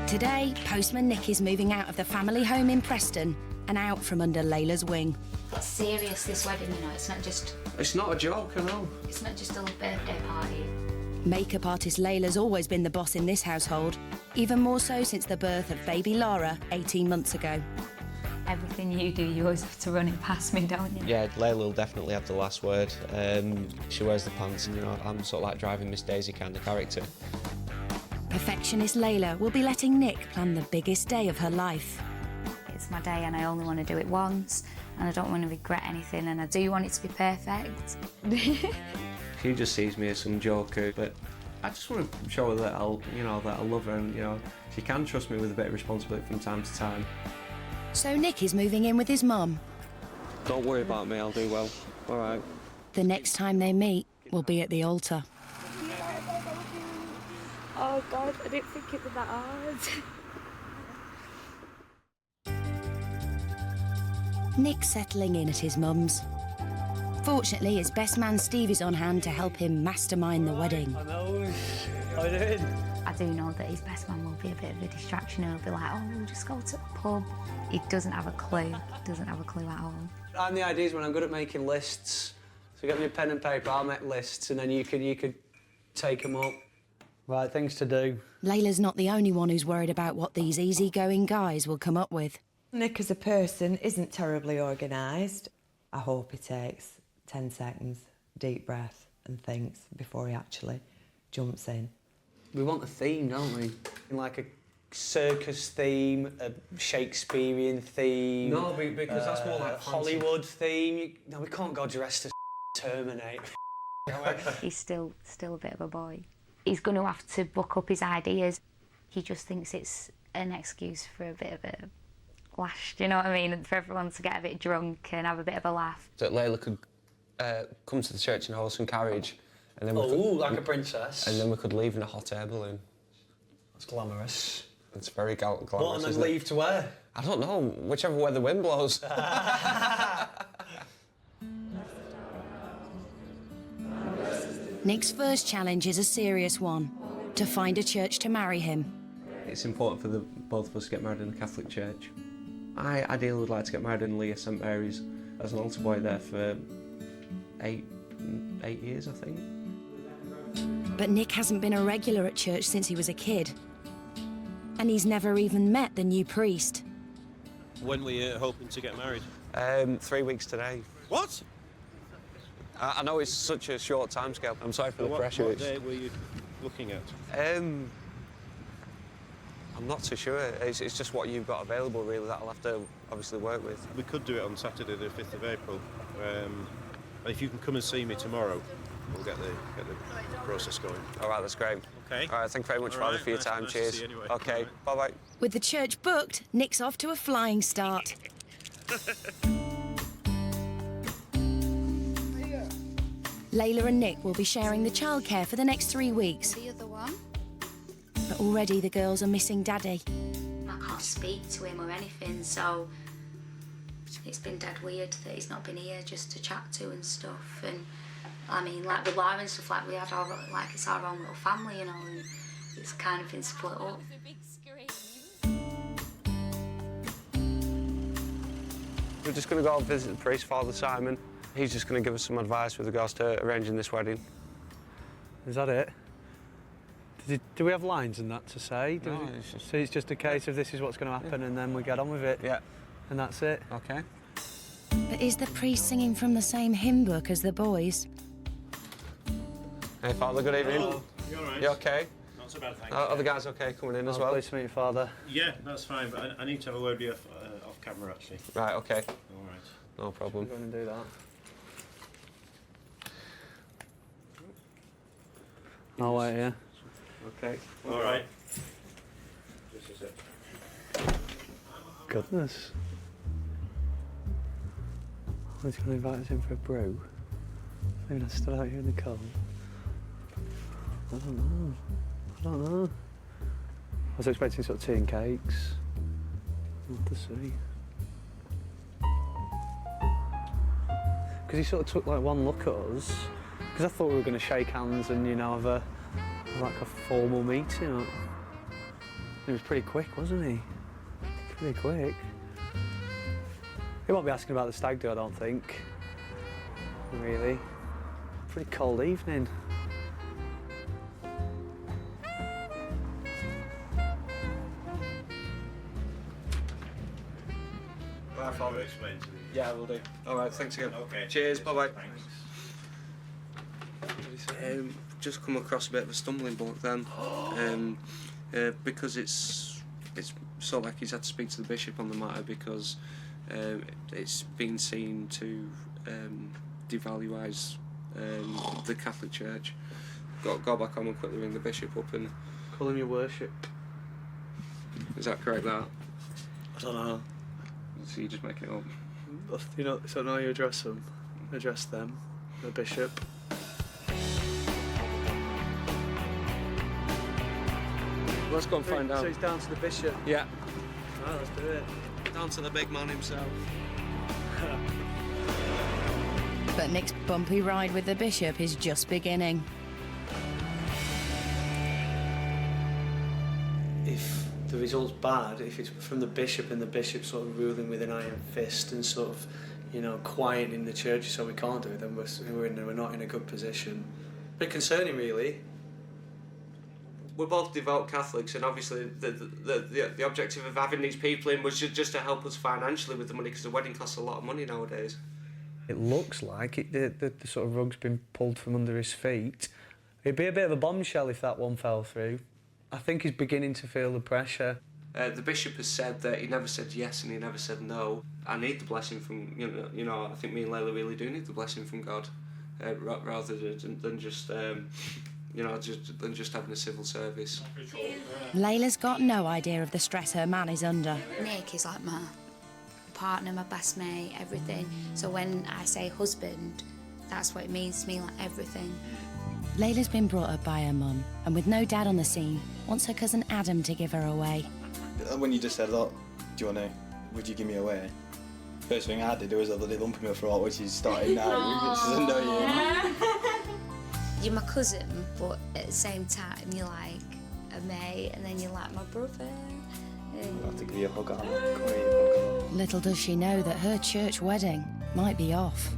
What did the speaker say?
Today, postman Nick is moving out of the family home in Preston and out from under Layla's wing. It's serious, this wedding, you know, it's not just... It's not a joke, I know. It's not just a little birthday party. Makeup artist Layla's always been the boss in this household, even more so since the birth of baby Laura 18 months ago. Everything you do, you always have to run it past me, don't you? Yeah, Layla will definitely have the last word. She wears the pants and, you know, I'm sort of like driving Miss Daisy kind of character. Perfectionist Layla will be letting Nick plan the biggest day of her life. It's my day and I only want to do it once and I don't want to regret anything and I do want it to be perfect. She just sees me as some joker, but I just want to show her that I love her and, you know, she can trust me with a bit of responsibility from time to time. So Nick is moving in with his mum. Don't worry about me, I'll do well. All right. The next time they meet will be at the altar. Oh God, I didn't think it was that hard. Nick settling in at his mum's. Fortunately, his best man Steve is on hand to help him mastermind the wedding. I know. How are you doing? I do know that his best man will be a bit of a distraction. He'll be like, oh, we'll just go to the pub. He doesn't have a clue. Doesn't have a clue at all. I'm the ideas when I'm good at making lists. So get me a pen and paper, I'll make lists, and then you could take them up. Right, things to do. Layla's not the only one who's worried about what these easygoing guys will come up with. Nick as a person isn't terribly organised. I hope he takes 10 seconds, deep breath, and thinks before he actually jumps in. We want a theme, don't we? Like a circus theme, a Shakespearean theme. No, because that's more like Hollywood theme. No, we can't go dressed as Terminator. He's still a bit of a boy. He's going to have to book up his ideas. He just thinks it's an excuse for a bit of a lash, do you know what I mean? And for everyone to get a bit drunk and have a bit of a laugh. So Layla could come to the church in a horse and carriage. And then like a princess. And then we could leave in a hot air balloon. That's glamorous. It's very glamorous, What, and then leave to where? I don't know, whichever way the wind blows. Nick's first challenge is a serious one, to find a church to marry him. It's important for both of us to get married in a Catholic church. I ideally would like to get married in Leah St Mary's as an altar boy there for eight years, I think. But Nick hasn't been a regular at church since he was a kid. And he's never even met the new priest. When were you hoping to get married? 3 weeks today. What? I know it's such a short timescale. I'm sorry for the pressure. What day were you looking at? I'm not too sure. It's just what you've got available, really, that I'll have to obviously work with. We could do it on Saturday, the 5th of April. If you can come and see me tomorrow, we'll get the process going. All right, that's great. Okay. All right, thank you very much, Father, for your time. Nice to Cheers. see you anyway. Okay, bye-bye. With the church booked, Nick's off to a flying start. Layla and Nick will be sharing the childcare for the next 3 weeks. The other one? But already the girls are missing Daddy. I can't speak to him or anything, so it's been dead weird that he's not been here just to chat to and stuff. And I mean, like with Laura and stuff, like we had it's our own little family, you know, and it's kind of been split up. We're just going to go and visit the priest, Father Simon. He's just going to give us some advice with regards to arranging this wedding. Is that it? Do we have lines and that to say? So it's just a case of this is what's going to happen and then we get on with it? Yeah. And that's it? Okay. But is the priest singing from the same hymn book as the boys? Hey, Father, good evening. Hello. You all right? You okay? Not so bad, thank you. Are the guys okay coming in as well? Pleased to meet you, Father. Yeah, that's fine, but I need to have a word with you off camera, actually. Right, okay. All right. No problem. Go and do that. I'll wait here. Okay. All right. Just a sec. Goodness. He's going to invite us in for a brew. Maybe I'm still out here in the cold. I don't know. I was expecting sort of tea and cakes. What to see. Because he sort of took like one look at us. Because I thought we were going to shake hands and, you know, have like a formal meeting. He was pretty quick, wasn't he? Pretty quick. He won't be asking about the stag do, I don't think. Really. Pretty cold evening. Bye, Father. Explain to them. Yeah, we'll do. All right, thanks again. Okay. Cheers, bye-bye. Thanks. Just come across a bit of a stumbling block then, because it's sort of like he's had to speak to the bishop on the matter because it's been seen to devaluise the Catholic Church. Go back home and quickly ring the bishop up and... Call him your worship. Is that correct, that? I don't know. So you just make it up? You know, so now you address them. Address them, the bishop. Let's go and find out. So it's down to the bishop? Yeah. Right, let's do it. Down to the big man himself. But Nick's bumpy ride with the bishop is just beginning. If the result's bad, if it's from the bishop and the bishop sort of ruling with an iron fist and sort of, you know, quieting the church so we can't do it, then we're not in a good position. A bit concerning, really. We're both devout Catholics, and obviously the objective of having these people in was just to help us financially with the money, because the wedding costs a lot of money nowadays. It looks like the sort of rug's been pulled from under his feet. It'd be a bit of a bombshell if that one fell through. I think he's beginning to feel the pressure. The bishop has said that he never said yes and he never said no. I need the blessing from, you know, I think me and Layla really do need the blessing from God, rather than just, you know, than just having a civil service. Layla's got no idea of the stress her man is under. Nick is like my partner, my best mate, everything. So when I say husband, that's what it means to me, like everything. Layla's been brought up by her mum, and with no dad on the scene, wants her cousin Adam to give her away. When you just said, "Look, would you give me away?" First thing I did was a bloody lump in my throat, which is starting now, which is annoying. You're my cousin, but at the same time, you're like a mate, and then you're like my brother. I'll have to give you a hug on. Little does she know that her church wedding might be off.